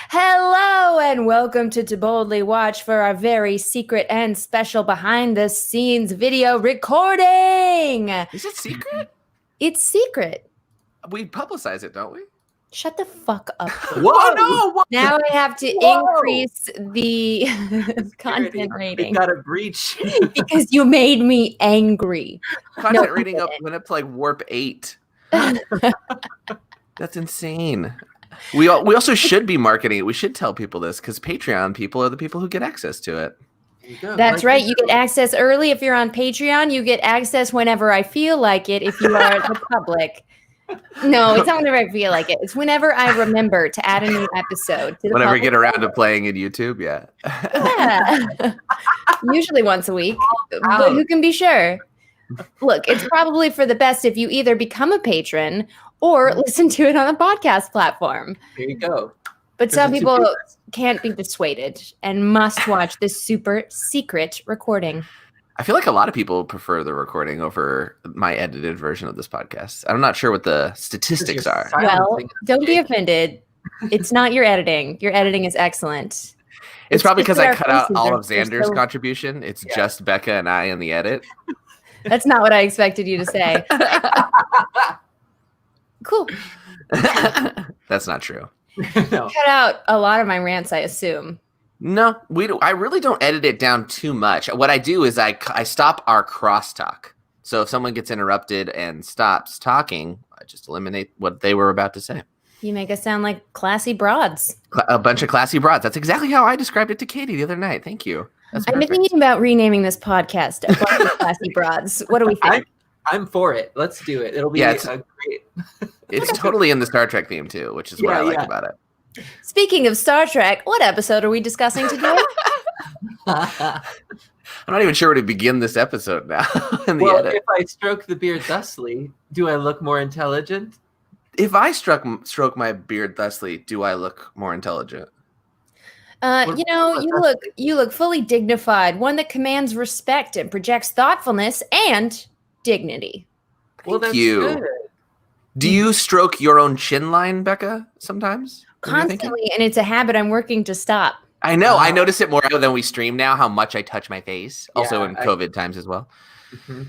Hello and welcome to Boldly Watch for our very secret and special behind-the-scenes video recording. Is it secret? It's secret. We publicize it, don't we? Shut the fuck up. Whoa, no! Whoa. Now I have to increase the content rating. We got a breach. Because you made me angry. Content rating went up to like warp 8. That's insane. We also should be marketing it. We should tell people this because Patreon people are the people who get access to it. That's right. You get access early if you're on Patreon. You get access whenever I feel like it if you are the public. No, it's not whenever I feel like it. It's whenever I remember to add a new episode. To the whenever public. you get around to playing in YouTube, yeah. Yeah. Usually once a week. But who can be sure? Look, it's probably for the best if you either become a patron or listen to it on a podcast platform. There you go. But some people can't be persuaded and must watch this super secret recording. I feel like a lot of people prefer the recording over my edited version of this podcast. I'm not sure what the statistics are. Well, don't be offended. It's not your editing. Your editing is excellent. It's probably because I cut out all of Xander's contribution. It's just Becca and I in the edit. That's not what I expected you to say. Cool. That's not true. No. Cut out a lot of my rants, I assume. No, we don't. I really don't edit it down too much. What I do is I stop our crosstalk. So if someone gets interrupted and stops talking, I just eliminate what they were about to say. You make us sound like classy broads. A bunch of classy broads. That's exactly how I described it to Katie the other night. Thank you. That's I've been thinking about renaming this podcast a bunch of classy broads. What do we think? I'm for it. Let's do it. It'll be a great. It's totally in the Star Trek theme too, which is what I like about it. Speaking of Star Trek, what episode are we discussing today? I'm not even sure where to begin this episode now. Well, if I stroke the beard thusly, do I look more intelligent? If I stroke my beard thusly, do I look more intelligent? You look fully dignified, one that commands respect and projects thoughtfulness and dignity. Well, that's you. good. Do you stroke your own chin line, Becca, sometimes? Constantly, and it's a habit I'm working to stop. I know. I notice it more than we stream now, how much I touch my face. Also in COVID times as well. Mm-hmm.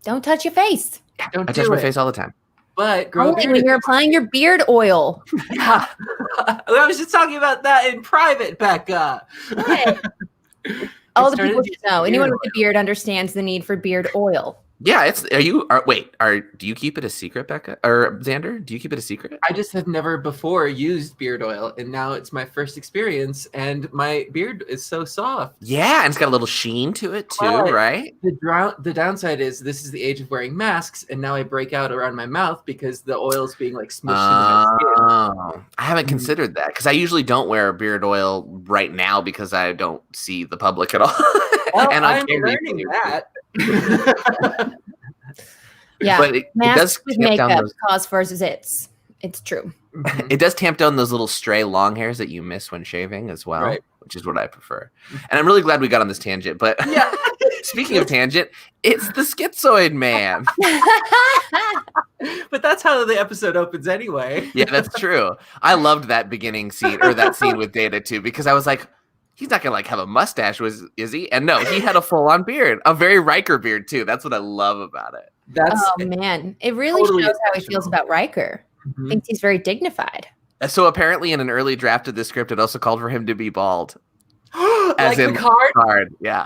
Don't touch your face. I touch my face all the time. But only when you're applying your beard oil. I was just talking about that in private, Becca. Okay. All the people should know. Anyone with a beard understands the need for beard oil. Yeah, do you keep it a secret, Becca? Or Xander, do you keep it a secret? I just have never before used beard oil, and now it's my first experience, and my beard is so soft. Yeah, and it's got a little sheen to it too, right? The downside is this is the age of wearing masks, and now I break out around my mouth because the oil's being like smushed into my skin. I haven't considered that because I usually don't wear beard oil right now because I don't see the public at all. Well, and I'm learning that. Yeah, but it does with tamp makeup down those, cause for zits. It's true. It does tamp down those little stray long hairs that you miss when shaving as well, which is what I prefer. And I'm really glad we got on this tangent. But speaking of tangent, it's the Schizoid Man. But that's how the episode opens anyway. Yeah, that's true. I loved that beginning scene or that scene with Data too because I was like, he's not gonna have a mustache, is he? And no, he had a full-on beard, a very Riker beard too. That's what I love about it. Man, it really shows how he feels about Riker. Mm-hmm. Thinks he's very dignified. So apparently, in an early draft of the script, it also called for him to be bald, as in the card. Yeah.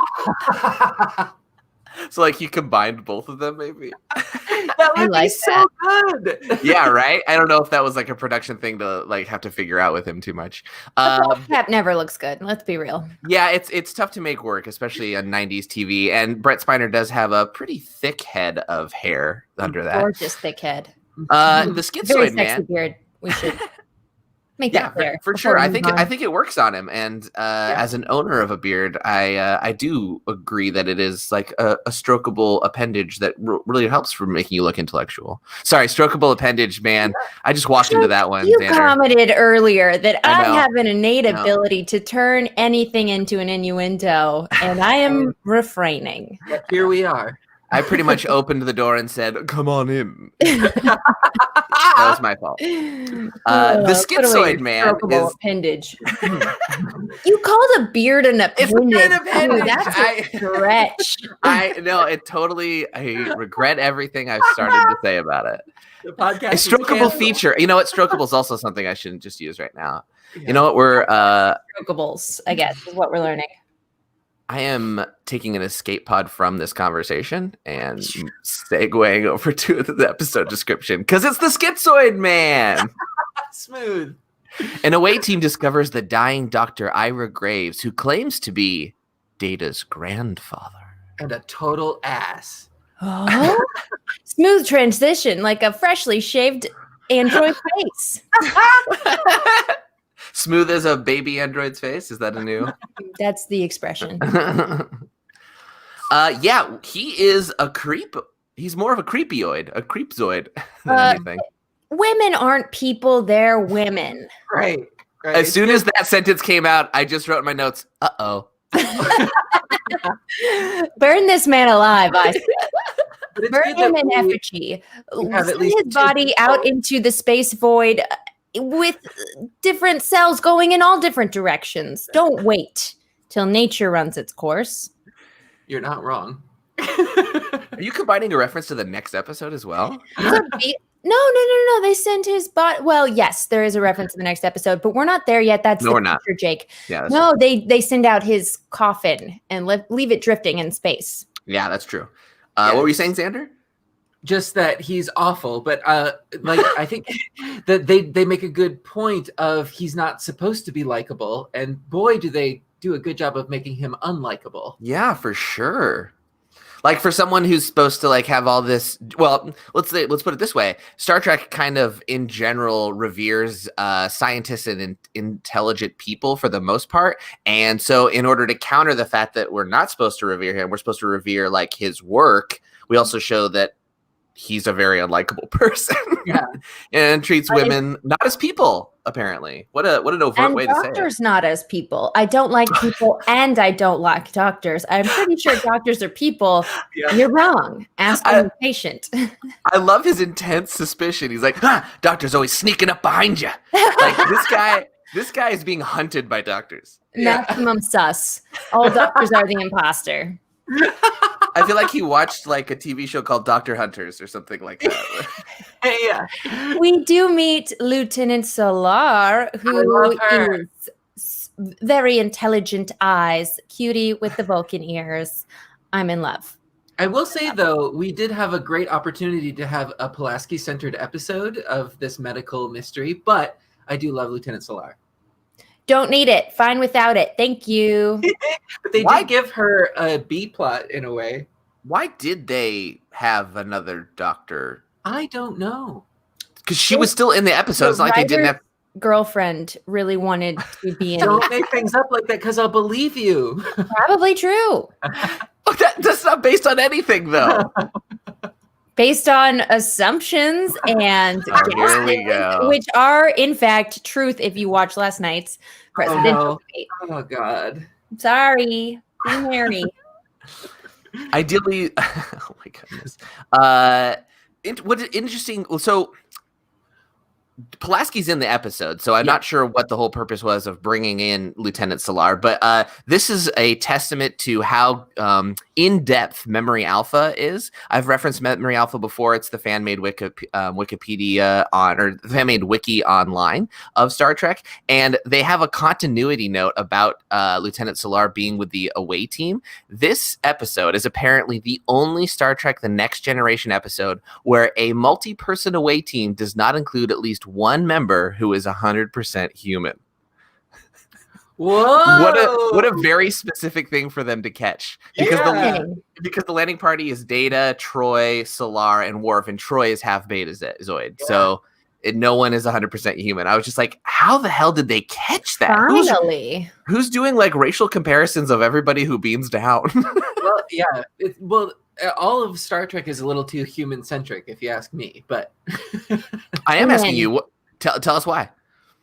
So like he combined both of them, maybe. That would be so good. Yeah, right. I don't know if that was like a production thing to like have to figure out with him too much. Cap never looks good. Let's be real. Yeah, it's tough to make work, especially on 90s TV. And Brett Spiner does have a pretty thick head of hair under that. Gorgeous thick head. The Schizoid Man. Sexy beard. We should make that clear. For sure. I think it works on him. And as an owner of a beard, I do agree that it is like a strokable appendage that really helps for making you look intellectual. Sorry, strokable appendage, man. I just walked into that one. You Xander. commented earlier that I have an innate ability to turn anything into an innuendo, and I am refraining. Here we are. I pretty much opened the door and said, "Come on in." That was my fault. The Schizoid Man is appendage. You called a beard an appendage. It's an appendage. Dude, that's a stretch. I regret everything I've started to say about it. The podcast A strokeable feature. You know what? Strokeable is also something I shouldn't just use right now. Yeah. You know what? We're strokables, I guess, is what we're learning. I am taking an escape pod from this conversation and segueing over to the episode description because it's the Schizoid Man. Smooth. An away team discovers the dying Doctor Ira Graves, who claims to be Data's grandfather. And a total ass. Oh, smooth transition, like a freshly shaved android face. Smooth as a baby android's face. Is that a new? That's the expression. Yeah, he is a creep. He's more of a creepioid, a creepzoid than anything. Women aren't people; they're women. Right. As soon as that sentence came out, I just wrote in my notes, "Uh-oh." Burn this man alive, I said. Burn him in effigy. Send his body out into the space void with different cells going in all different directions. Don't wait till nature runs its course. You're not wrong. Are you combining a reference to the next episode as well? No. They sent his body. Well, yes, there is a reference to the next episode, but we're not there yet. That's we're not. Future, Jake. Yeah. No, they send out his coffin and leave it drifting in space. Yeah, that's true. Yes. What were you saying, Xander? Just that he's awful, but I think that they make a good point of he's not supposed to be likable, and boy, do they do a good job of making him unlikable. Yeah, for sure. Like for someone who's supposed to like have all this, well, let's put it this way: Star Trek kind of in general reveres scientists and intelligent people for the most part, and so in order to counter the fact that we're not supposed to revere him, we're supposed to revere like his work. We also show that he's a very unlikable person. Yeah. And treats women not as people, apparently. What an overt way to say it. Doctors not as people. I don't like people and I don't like doctors. I'm pretty sure doctors are people. Yeah. You're wrong. Ask a patient. I love his intense suspicion. He's like, doctor's always sneaking up behind you. Like this guy is being hunted by doctors. Maximum sus. All doctors are the imposter. I feel like he watched like a TV show called Dr. Hunters or something like that. Yeah. We do meet Lieutenant Solar, who is very intelligent eyes, cutie with the Vulcan ears. I'm in love. I will say, though, we did have a great opportunity to have a Pulaski-centered episode of this medical mystery, but I do love Lieutenant Solar. Don't need it. Fine without it. Thank you. But they did give her a B plot in a way. Why did they have another doctor? I don't know. Because she was still in the episode. It's not like they didn't have. Girlfriend really wanted to be in. Don't make things up like that because I'll believe you. Probably true. That's not based on anything, though. Based on assumptions and guesses, which are, in fact, truth if you watch last night's presidential debate. Oh, God. Sorry. Be Mary. Ideally, oh, my goodness. What interesting. So, Pulaski's in the episode, so I'm not sure what the whole purpose was of bringing in Lieutenant Solar, but this is a testament to how in-depth Memory Alpha is. I've referenced Memory Alpha before. It's the fan-made Wikipedia or fan-made wiki online of Star Trek, and they have a continuity note about Lieutenant Solar being with the away team. This episode is apparently the only Star Trek The Next Generation episode where a multi-person away team does not include at least one member who is 100% human. Whoa! What a very specific thing for them to catch, because the landing party is Data, Troy, Solar, and Worf, and Troy is half Beta Zoid. Yeah. So no one is 100% human. I was just like, how the hell did they catch that? Finally, who's doing like racial comparisons of everybody who beams down? Well, yeah. All of Star Trek is a little too human-centric, if you ask me. But I am asking you. Tell us why.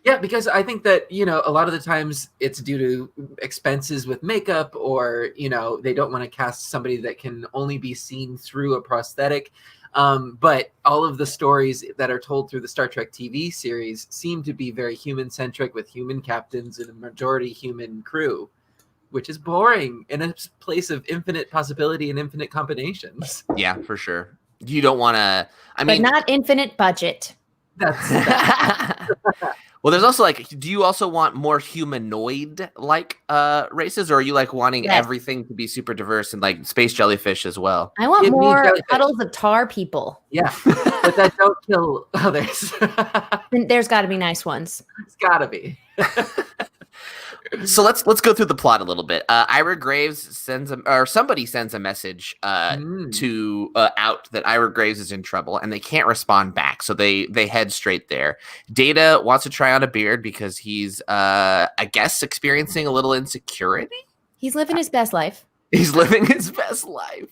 Yeah, because I think that, a lot of the times it's due to expenses with makeup, or, they don't want to cast somebody that can only be seen through a prosthetic. But all of the stories that are told through the Star Trek TV series seem to be very human-centric, with human captains and a majority human crew, which is boring in a place of infinite possibility and infinite combinations. Yeah, for sure. You don't want to, but not infinite budget. That's well, there's also do you also want more humanoid races, or are you wanting everything to be super diverse and space jellyfish as well? I want more puddles of tar people. Yeah, but that don't kill others. There's got to be nice ones. It's got to be. So let's go through the plot a little bit. Ira Graves somebody sends a message to out that Ira Graves is in trouble, and they can't respond back, so they head straight there. Data wants to try on a beard because he's I guess experiencing a little insecurity. He's living his best life. He's living his best life.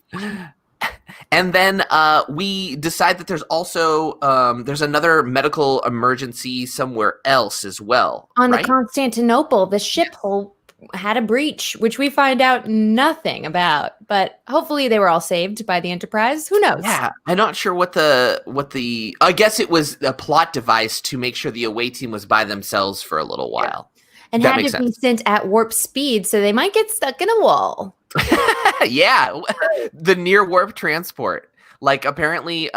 And then we decide that there's also there's another medical emergency somewhere else as well. On the Constantinople, the ship hull had a breach, which we find out nothing about. But hopefully they were all saved by the Enterprise. Who knows? Yeah, I'm not sure what the I guess it was a plot device to make sure the away team was by themselves for a little while. Yeah. And that had to be sent at warp speed, so they might get stuck in a wall. Yeah, the near warp transport. Apparently,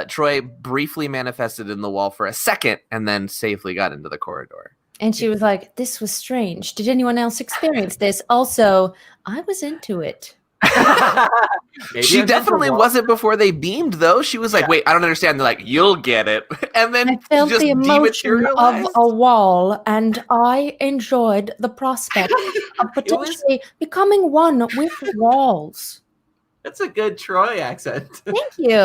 Troy briefly manifested in the wall for a second and then safely got into the corridor. And she was like, "This was strange. Did anyone else experience this? Also, I was into it." She definitely wasn't before they beamed, though. She was like, "Wait, I don't understand." They're like, "You'll get it," and then I felt just the emotion of a wall, and I enjoyed the prospect of potentially becoming one with walls. That's a good Troy accent. Thank you.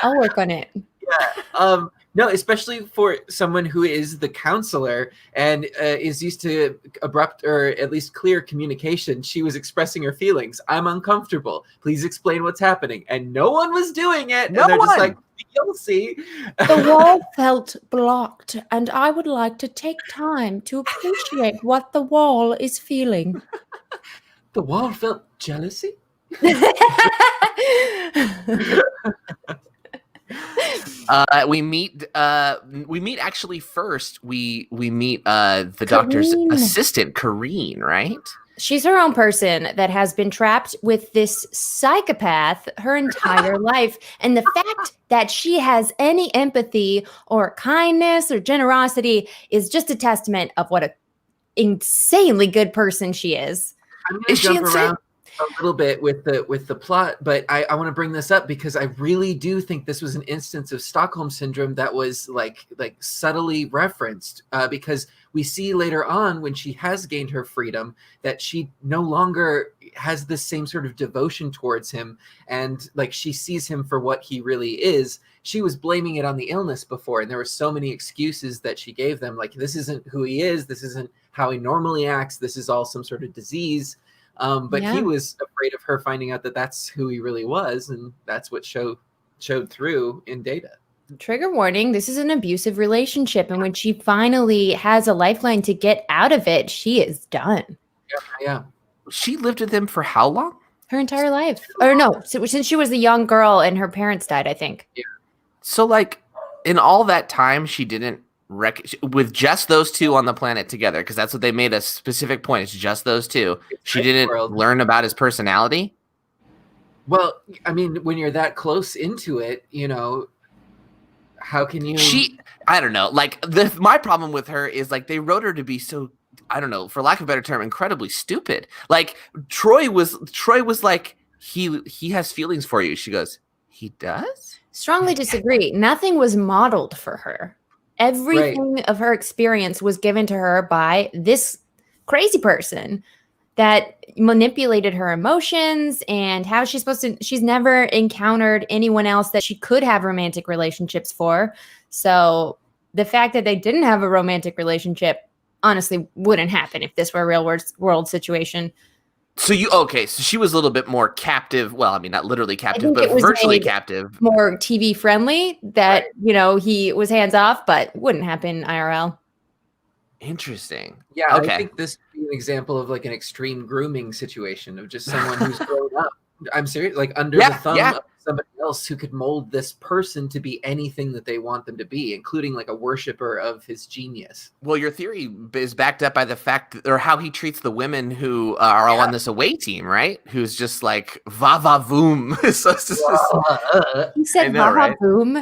I'll work on it. Yeah. No, especially for someone who is the counselor and is used to abrupt or at least clear communication. She was expressing her feelings. I'm uncomfortable. Please explain what's happening. And no one was doing it. No and they're one. just like, you'll see. The wall felt blocked, and I would like to take time to appreciate what the wall is feeling. The wall felt jealousy? We meet actually first we meet the doctor's assistant, Kareen, right? She's her own person that has been trapped with this psychopath her entire life. And the fact that she has any empathy or kindness or generosity is just a testament of what an insanely good person she is. I'm going to jump around a little bit with the plot, but I want to bring this up because I really do think this was an instance of Stockholm syndrome that was like subtly referenced because we see later on when she has gained her freedom that she no longer has this same sort of devotion towards him, and she sees him for what he really is. She was blaming it on the illness before, and there were so many excuses that she gave them, like, this isn't who he is, this isn't how he normally acts, this is all some sort of disease. But he was afraid of her finding out that that's who he really was, and that's what showed through in Data. Trigger warning, this is an abusive relationship, and when she finally has a lifeline to get out of it, she is done. Yeah. She lived with him for how long? Her entire life. Or no, since she was a young girl and her parents died, I think. Yeah. So, in all that time, she didn't with just those two on the planet together, because that's what they made a specific point. It's just those two. She didn't learn about his personality. Well, I mean, when you're that close into it, how can you? I don't know. My problem with her is they wrote her to be so, I don't know, for lack of a better term, incredibly stupid. Troy was like, he has feelings for you. She goes, he does? Strongly disagree. Nothing was modeled for her. Everything of her experience was given to her by this crazy person that manipulated her emotions and how she's never encountered anyone else that she could have romantic relationships for. So the fact that they didn't have a romantic relationship honestly wouldn't happen if this were a real world situation. So so she was a little bit more captive. Well, I mean, not literally captive, but virtually captive. More TV friendly that, he was hands off, but wouldn't happen IRL. Interesting. Yeah, Okay. I think this would be an example of like an extreme grooming situation of just someone who's grown up. I'm serious, like under the thumb of somebody else who could mold this person to be anything that they want them to be, including like a worshiper of his genius. Well, your theory is backed up by the fact or how he treats the women who are all on this away team, right? Who's just like va va voom. He said know, va va right? boom.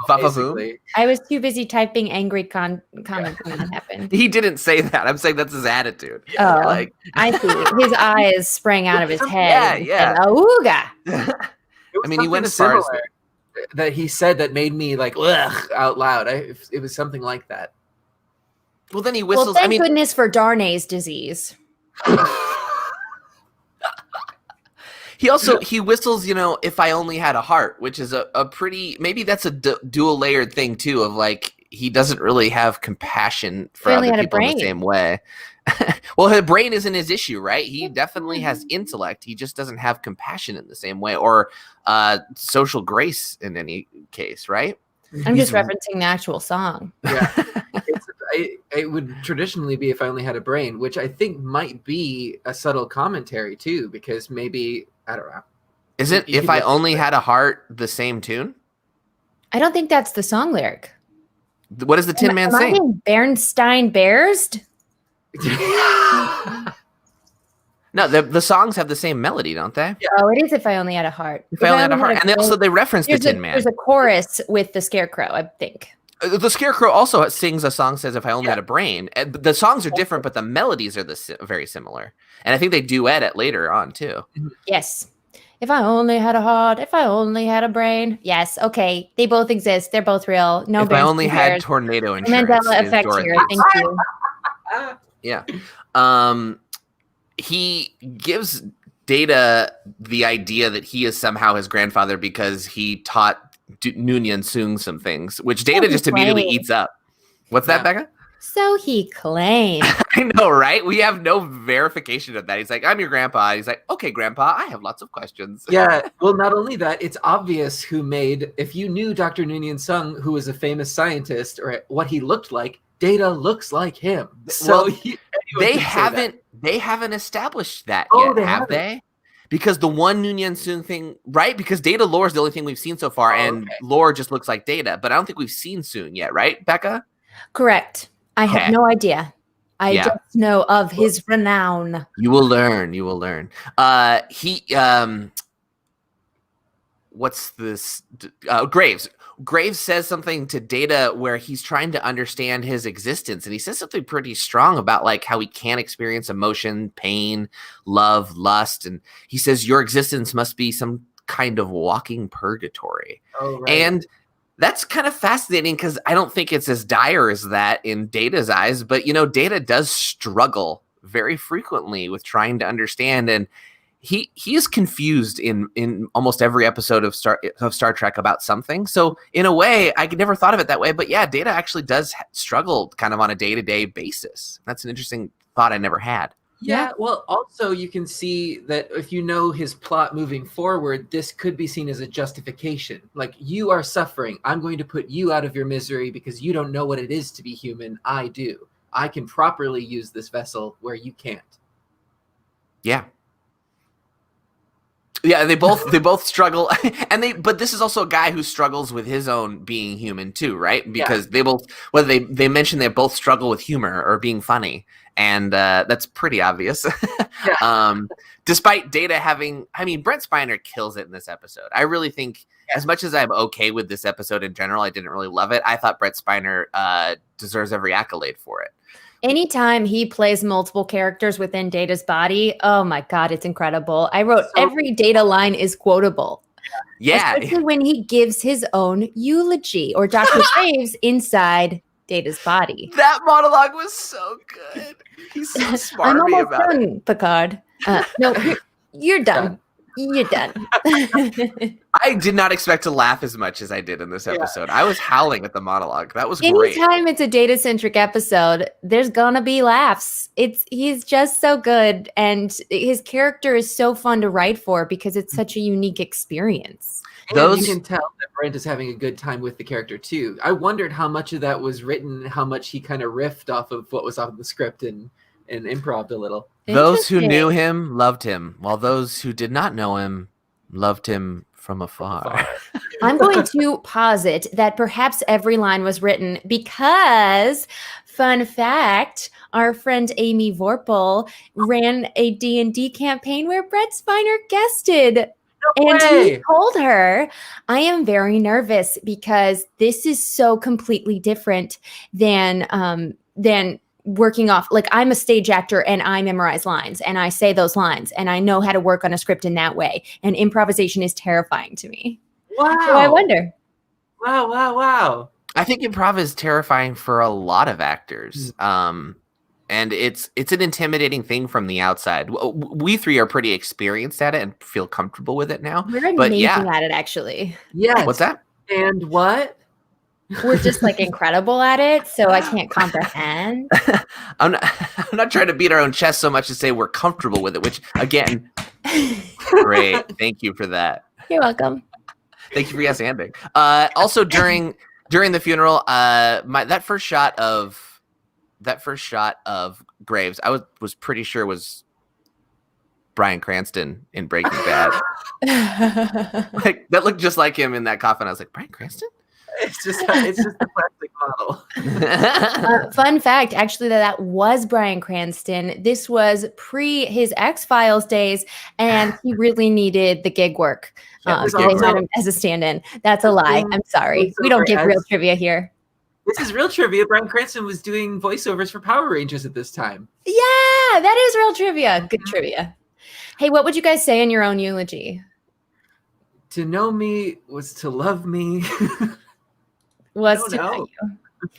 Va va voom. I was too busy typing angry comments when that happened. He didn't say that. I'm saying that's his attitude. Oh, like I see. His eyes sprang out of his head. Yeah. And Auga. I mean, he went as far as that he said that made me like ugh out loud. It was something like that. Well, then he whistles. Well, thank goodness for Darnay's disease. He whistles, if I only had a heart, which is a pretty, maybe that's a dual layered thing too, of like, he doesn't really have compassion for other people in the same way. Well, his brain isn't his issue, right? He definitely has intellect. He just doesn't have compassion in the same way, or social grace in any case, right? I'm just referencing the actual song. Yeah. It would traditionally be If I Only Had a Brain, which I think might be a subtle commentary too, because maybe, I don't know. Isn't If I Only Had a Heart the same tune? I don't think that's the song lyric. What does the Tin Man sing? Bernstein Bears? No, the songs have the same melody, don't they? Yeah. Oh, it is If I Only Had a Heart. If I Only Had a Heart. And they reference the Tin Man. There's a chorus with the Scarecrow, I think. The Scarecrow also sings a song says If I Only Had a Brain. The songs are different, but the melodies are very similar. And I think they duet it later on, too. Yes. If I only had a heart, if I only had a brain. Yes, okay. They both exist. They're both real. No, if I only had tornado insurance. Mandela effect here. Thank you. Yeah. He gives Data the idea that he is somehow his grandfather because he taught Noonien Soong some things, which Data just immediately eats up. What's that, Becca? So he claimed. I know, right? We have no verification of that. He's like, I'm your grandpa. He's like, okay, grandpa, I have lots of questions. Yeah. Well, not only that, it's obvious who made, if you knew Dr. Noonien Soong, who was a famous scientist, or what he looked like, Data looks like him. So they haven't established that yet, have they? Because the one Noonien Soong thing, right? Because Data lore is the only thing we've seen so far, and lore just looks like Data. But I don't think we've seen Soong yet, right, Becca? Correct. I have no idea. I just know of his renown. You will learn. You will learn. What's this? Graves. Graves says something to Data where he's trying to understand his existence, and he says something pretty strong about like how he can't experience emotion, pain, love, lust, and he says your existence must be some kind of walking purgatory. Oh, right. And that's kind of fascinating because I don't think it's as dire as that in Data's eyes, but Data does struggle very frequently with trying to understand, and he is confused in almost every episode of Star Trek about something. So in a way, I never thought of it that way, but yeah, Data actually does struggle kind of on a day-to-day basis. That's an interesting thought I never had. Yeah, well, also you can see that if you know his plot moving forward, this could be seen as a justification. Like, you are suffering. I'm going to put you out of your misery because you don't know what it is to be human. I do. I can properly use this vessel where you can't. Yeah. Yeah, they both struggle, but this is also a guy who struggles with his own being human too, right? Because they mention they both struggle with humor or being funny, and that's pretty obvious. Despite Data having, Brent Spiner kills it in this episode. I really think, as much as I'm okay with this episode in general, I didn't really love it. I thought Brent Spiner deserves every accolade for it. Anytime he plays multiple characters within Data's body, oh my God, it's incredible. I wrote every Data line is quotable. Yeah. Especially when he gives his own eulogy or Dr. Graves inside Data's body. That monologue was so good. He's so smarmy I'm almost about done, it. Picard. No, you're done. You're done. I did not expect to laugh as much as I did in this episode. I was howling at the monologue. That was great. Anytime it's a Data-centric episode, there's gonna be laughs. He's just so good, and his character is so fun to write for because it's such a unique experience. And you can tell that Brent is having a good time with the character too. I wondered how much of that was written, how much he kind of riffed off of what was on the script and improv'd a little. Those who knew him loved him, while those who did not know him loved him from afar. I'm going to posit that perhaps every line was written because, fun fact, our friend Amy Vorpal ran a D&D campaign where Brett Spiner guested. And he told her, I am very nervous because this is so completely different than working off. Like, I'm a stage actor and I memorize lines and I say those lines and I know how to work on a script in that way. And improvisation is terrifying to me. Wow. So I wonder. Wow. I think improv is terrifying for a lot of actors. And it's an intimidating thing from the outside. We three are pretty experienced at it and feel comfortable with it now. We're amazing at it, actually. Yes. What's that? And what? We're just like incredible at it, so I can't comprehend. I'm not trying to beat our own chest so much to say we're comfortable with it, which, again, great. Thank you for that. You're welcome. Thank you for yes anding. Also, during the funeral, that first shot of Graves, I was pretty sure was Bryan Cranston in Breaking Bad. Like, that looked just like him in that coffin. I was like, Bryan Cranston? It's just a plastic model. Fun fact, actually, that was Bryan Cranston. This was pre his X-Files days, and he really needed the gig work. So they had him as a stand-in. That's a lie. I'm sorry. We don't give real trivia here. This is real trivia. Bryan Cranston was doing voiceovers for Power Rangers at this time. Yeah, that is real trivia. Good trivia. Hey, what would you guys say in your own eulogy? To know me was to love me. Was to know you.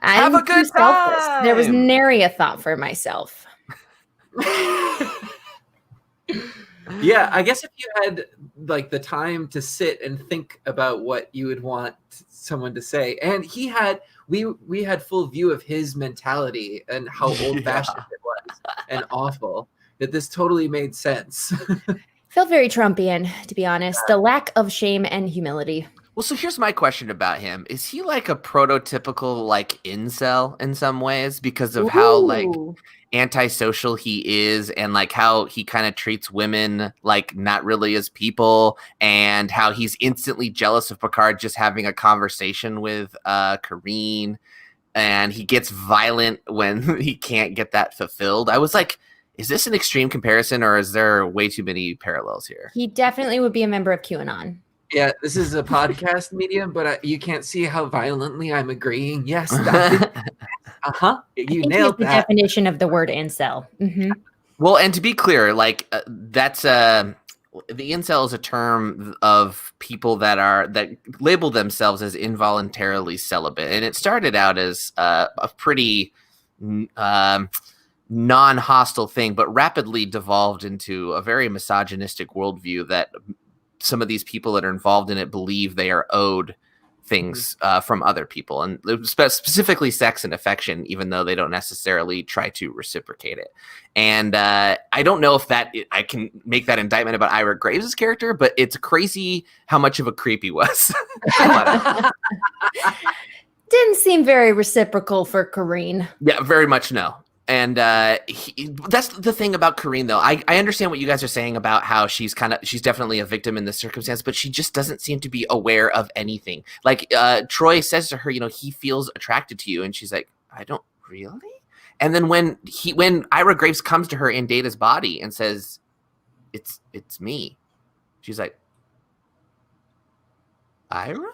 Have a good time. There was nary a thought for myself. Yeah, I guess if you had like the time to sit and think about what you would want someone to say, and we had full view of his mentality and how old-fashioned it was and awful, that this totally made sense. Felt very Trumpian, to be honest. The lack of shame and humility. Well, so here's my question about him. Is he like a prototypical like incel in some ways because of how like antisocial he is and like how he kind of treats women like not really as people and how he's instantly jealous of Picard just having a conversation with Karine, and he gets violent when he can't get that fulfilled? I was like, is this an extreme comparison or is there way too many parallels here? He definitely would be a member of QAnon. Yeah, this is a podcast medium, but you can't see how violently I'm agreeing. Yes. You nailed the that. Definition of the word incel. Mm-hmm. Well, and to be clear, like that's the incel is a term of people that label themselves as involuntarily celibate, and it started out as a pretty non-hostile thing, but rapidly devolved into a very misogynistic worldview that some of these people that are involved in it believe they are owed things from other people, and specifically sex and affection, even though they don't necessarily try to reciprocate it. And I don't know if I can make that indictment about Ira Graves' character, but it's crazy how much of a creep he was. Didn't seem very reciprocal for Karine. Yeah, very much no. And that's the thing about Karine, though. I understand what you guys are saying about how she's definitely a victim in this circumstance, but she just doesn't seem to be aware of anything. Like Troy says to her, he feels attracted to you, and she's like, I don't really. And then when Ira Graves comes to her in Data's body and says, it's me, she's like, Ira?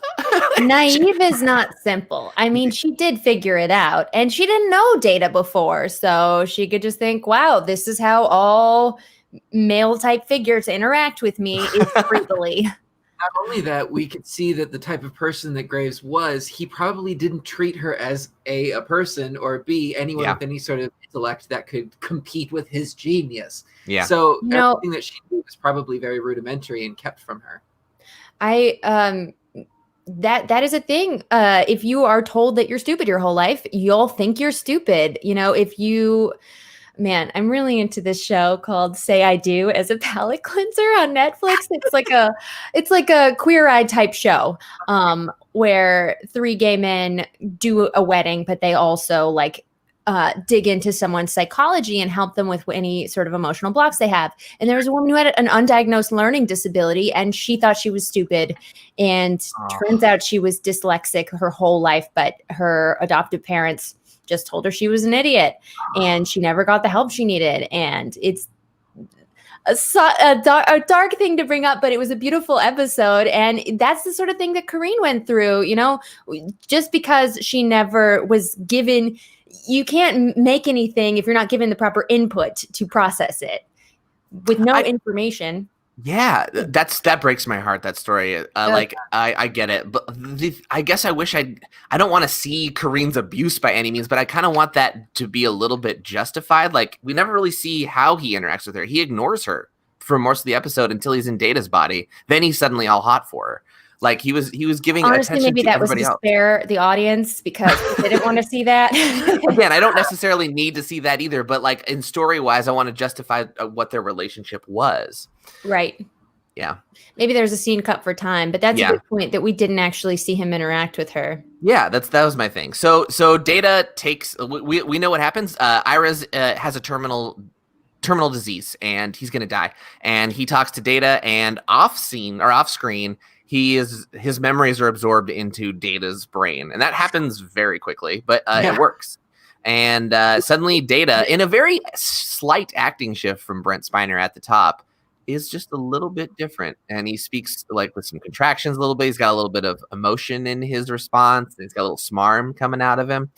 Naive is not simple. I mean, she did figure it out, and she didn't know Data before, so she could just think, wow, this is how all male-type figures interact with me is creepily. Not only that, we could see that the type of person that Graves was, he probably didn't treat her as a person, or B, anyone with any sort of intellect that could compete with his genius. Yeah. So everything that she knew was probably very rudimentary and kept from her. That is a thing. If you are told that you're stupid your whole life, you'll think you're stupid. If you Man, I'm really into this show called Say I Do as a palate cleanser on Netflix. It's like a Queer Eye type show where three gay men do a wedding, but they also like dig into someone's psychology and help them with any sort of emotional blocks they have. And there was a woman who had an undiagnosed learning disability, and she thought she was stupid. And turns out she was dyslexic her whole life, but her adoptive parents just told her she was an idiot, and she never got the help she needed. And it's a dark thing to bring up, but it was a beautiful episode. And that's the sort of thing that Karine went through, you know, just because she never was given, you can't make anything if you're not given the proper input to process it with no information. Yeah, that breaks my heart, that story. Like, I get it. But I guess I wish I don't want to see Karine's abuse by any means, but I kind of want that to be a little bit justified. Like, we never really see how he interacts with her. He ignores her for most of the episode until he's in Data's body. Then he's suddenly all hot for her. Like, he was giving honestly, attention maybe to that was everybody to else. spare the audience because they didn't want to see that. Again, I don't necessarily need to see that either, but like in story-wise, I want to justify what their relationship was. Right. Yeah. Maybe there's a scene cut for time, but that's a good point that we didn't actually see him interact with her. Yeah, that was my thing. So Data takes, we know what happens. Ira's has a terminal disease, and he's going to die. And he talks to Data, and off screen, his memories are absorbed into Data's brain, and that happens very quickly, but it works. And suddenly Data, in a very slight acting shift from Brent Spiner at the top, is just a little bit different, and he speaks like with some contractions a little bit. He's got a little bit of emotion in his response. He's got a little smarm coming out of him.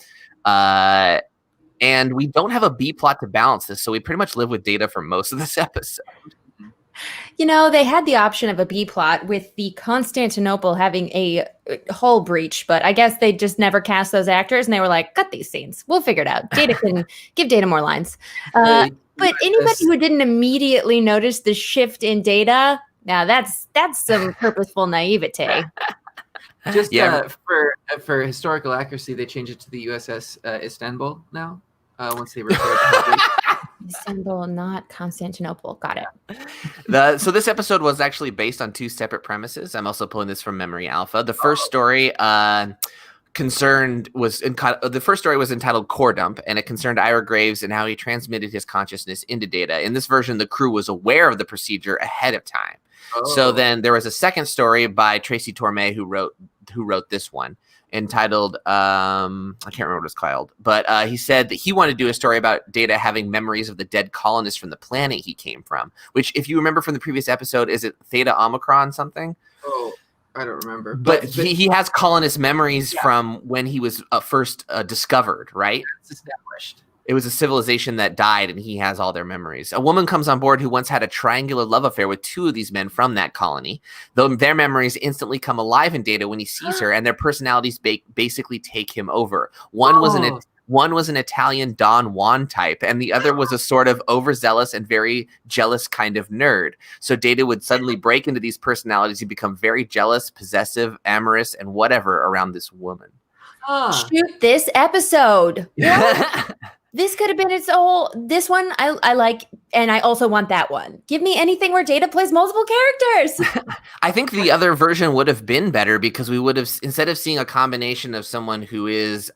And we don't have a B plot to balance this, so we pretty much live with Data for most of this episode. You know, they had the option of a B plot with the Constantinople having a hull breach, but I guess they just never cast those actors, and they were like, cut these scenes. We'll figure it out. Data can give Data more lines. But anybody who didn't immediately notice the shift in Data, now that's some purposeful naivete. Just for historical accuracy, they changed it to the USS Istanbul now. Once they repaired Istanbul, not Constantinople. Got it. So this episode was actually based on two separate premises. I'm also pulling this from Memory Alpha. The first story the first story was entitled Core Dump, and it concerned Ira Graves and how he transmitted his consciousness into Data. In this version, the crew was aware of the procedure ahead of time. So then there was a second story by Tracy Torme who wrote this one, entitled I can't remember what it's called, but he said that he wanted to do a story about Data having memories of the dead colonists from the planet he came from, which, if you remember from the previous episode, is it Theta Omicron something? Oh, I don't remember. But he has colonist memories from when he was first discovered, right? It's established. It was a civilization that died, and he has all their memories. A woman comes on board who once had a triangular love affair with two of these men from that colony. Though their memories instantly come alive in Data when he sees her, and their personalities basically take him over. One was an Italian Don Juan type, and the other was a sort of overzealous and very jealous kind of nerd. So Data would suddenly break into these personalities. He'd become very jealous, possessive, amorous, and whatever around this woman. Shoot this episode. This could have been this one I like, and I also want that one. Give me anything where Data plays multiple characters. I think the other version would have been better, because we would have, instead of seeing a combination of someone who is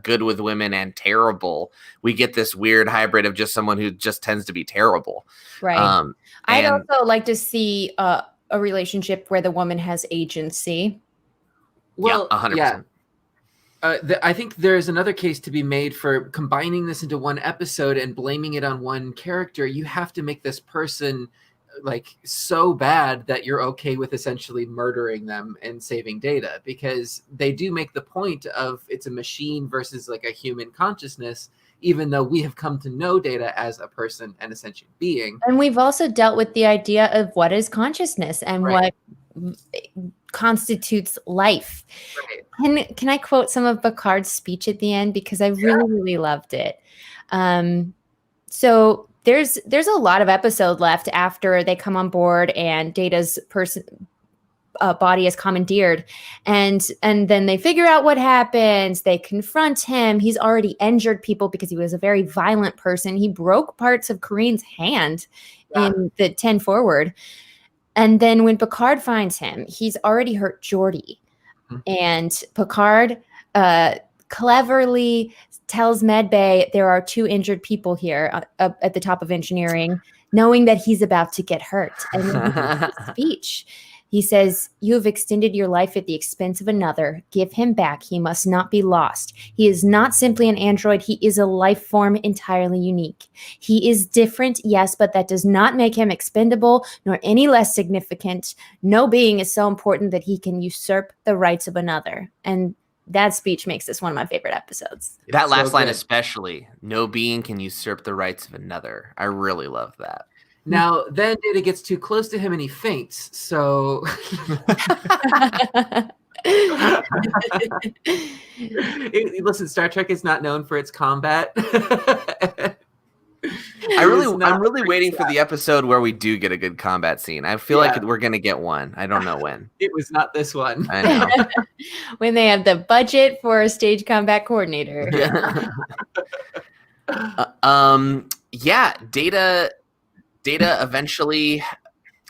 good with women and terrible, we get this weird hybrid of just someone who just tends to be terrible. Right. I'd also like to see a relationship where the woman has agency. Well, 100%. Yeah. I think there's another case to be made for combining this into one episode and blaming it on one character. You have to make this person like so bad that you're okay with essentially murdering them and saving Data, because they do make the point of it's a machine versus like a human consciousness, even though we have come to know Data as a person and a sentient being. And we've also dealt with the idea of what is consciousness and what constitutes life. Right. Can I quote some of Picard's speech at the end, because I really loved it. So there's a lot of episode left after they come on board and Data's body is commandeered, and then they figure out what happens. They confront him. He's already injured people because he was a very violent person. He broke parts of Corinne's hand in the 10 forward. And then when Picard finds him, he's already hurt Geordi. And Picard cleverly tells Medbay there are 2 injured people here at the top of engineering, knowing that he's about to get hurt. And then he gives his speech. He says, "You have extended your life at the expense of another. Give him back. He must not be lost. He is not simply an android. He is a life form entirely unique. He is different, yes, but that does not make him expendable nor any less significant. No being is so important that he can usurp the rights of another." And that speech makes this one of my favorite episodes. That last line especially, "No being can usurp the rights of another." I really love that. Now, then Data gets too close to him and he faints. So, listen, Star Trek is not known for its combat. I'm really waiting for the episode where we do get a good combat scene. I feel like we're gonna get one. I don't know when. It was not this one. I know. When they have the budget for a stage combat coordinator. Data eventually,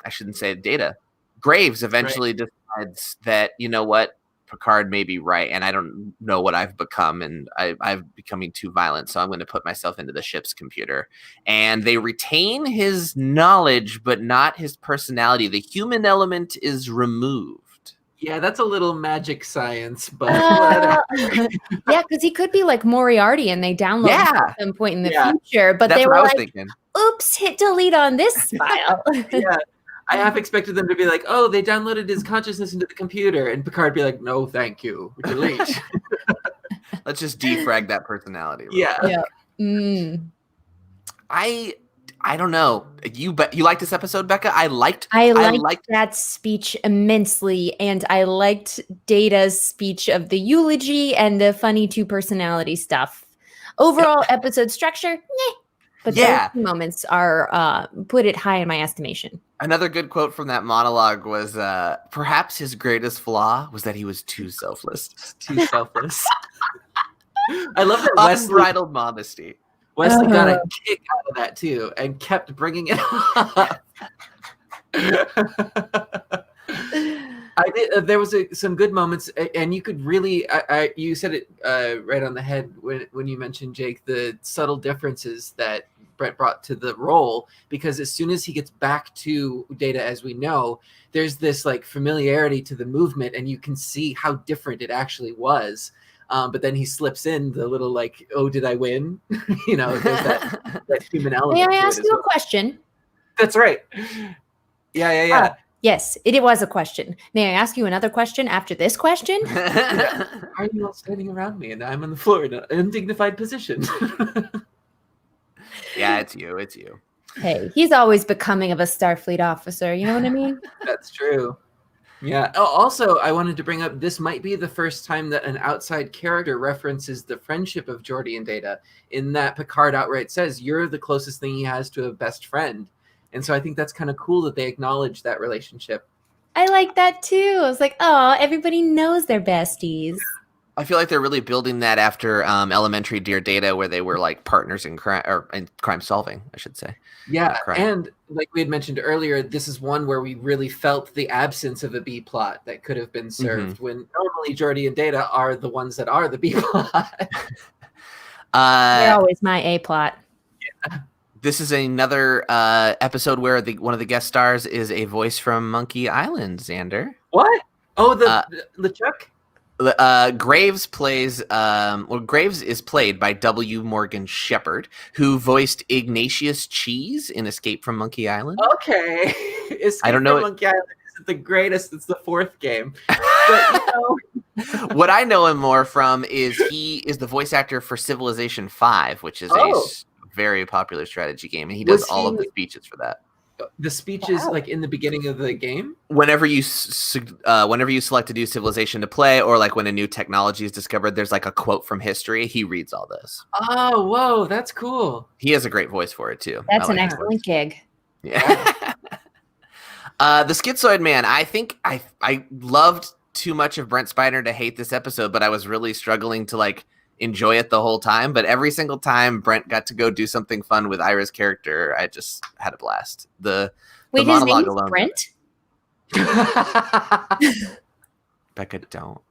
I shouldn't say Data. Graves eventually decides that, you know what, Picard may be right, and I don't know what I've become, and I'm becoming too violent, so I'm going to put myself into the ship's computer. And they retain his knowledge, but not his personality. The human element is removed. Yeah, that's a little magic science, but yeah, because he could be like Moriarty, and they download him at some point in the future. But that's they were what I was like, thinking. "Oops, hit delete on this file." Yeah, I half expected them to be like, "Oh, they downloaded his consciousness into the computer," and Picard be like, "No, thank you, delete." Let's just defrag that personality. Yeah. I don't know. You liked this episode, Becca? I liked that speech immensely, and I liked Data's speech of the eulogy and the funny 2 personality stuff. Overall, episode structure, but those moments are put it high in my estimation. Another good quote from that monologue was, perhaps his greatest flaw was that he was too selfless. Too selfless. I love that unbridled modesty. Wesley got a kick out of that too, and kept bringing it up. There was some good moments, and you could really, you said it right on the head when you mentioned, Jake, the subtle differences that Brett brought to the role. Because as soon as he gets back to Data, as we know, there's this like familiarity to the movement, and you can see how different it actually was. But then he slips in the little like, "Oh, did I win?" There's that human element. May I ask you a question? That's right. Yeah. Yes, it was a question. May I ask you another question after this question? Are you all standing around me and I'm on the floor in an undignified position? Yeah, it's you. Hey, he's always becoming of a Starfleet officer. You know what I mean? That's true. Yeah. Also, I wanted to bring up, this might be the first time that an outside character references the friendship of Geordi and Data, in that Picard outright says, "You're the closest thing he has to a best friend." And so I think that's kind of cool that they acknowledge that relationship. I like that too. I was like, oh, everybody knows they're besties. I feel like they're really building that after Elementary Dear Data, where they were like partners in crime, or in crime solving, I should say. Yeah, and like we had mentioned earlier, this is one where we really felt the absence of a B plot that could have been served, when normally Geordi and Data are the ones that are the B plot. They're always my A plot. Yeah. This is another episode where one of the guest stars is a voice from Monkey Island, Xander. What? Oh, the LeChuck? Graves plays Graves is played by W. Morgan Shepherd, who voiced Ignatius Cheese in Escape from Monkey Island. Okay. I don't know. Monkey Island isn't the greatest. It's the 4th game. But, what I know him more from is he is the voice actor for Civilization 5, which is a very popular strategy game, and he does all of the speeches for that. The speeches like in the beginning of the game? Whenever you select to do Civilization to play, or like when a new technology is discovered, there's like a quote from history. He reads all this. Oh, whoa, that's cool. He has a great voice for it too. That's an excellent gig. Yeah. The Schizoid Man. I think I loved too much of Brent Spiner to hate this episode, but I was really struggling to like enjoy it the whole time. But every single time Brent got to go do something fun with Ira's character, I just had a blast. Wait, his name's Brent? Becca, don't.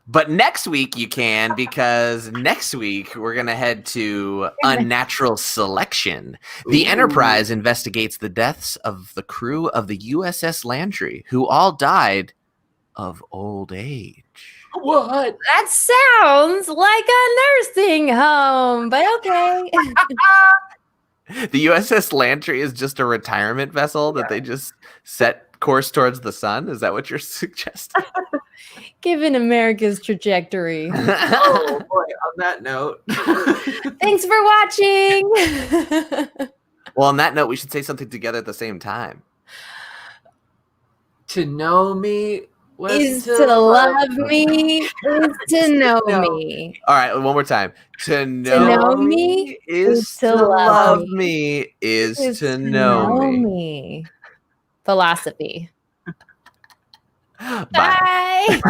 But next week you can, because next week we're going to head to Unnatural Selection. The Enterprise investigates the deaths of the crew of the USS Landry, who all died of old age. What? That sounds like a nursing home, but okay. The USS Landry is just a retirement vessel that they just set course towards the sun? Is that what you're suggesting? Given America's trajectory. Oh boy, on that note. Thanks for watching. Well, on that note, we should say something together at the same time. To know me is to love me, is to know me. All right, one more time. To know me is to love me, is to know me. Philosophy. Bye.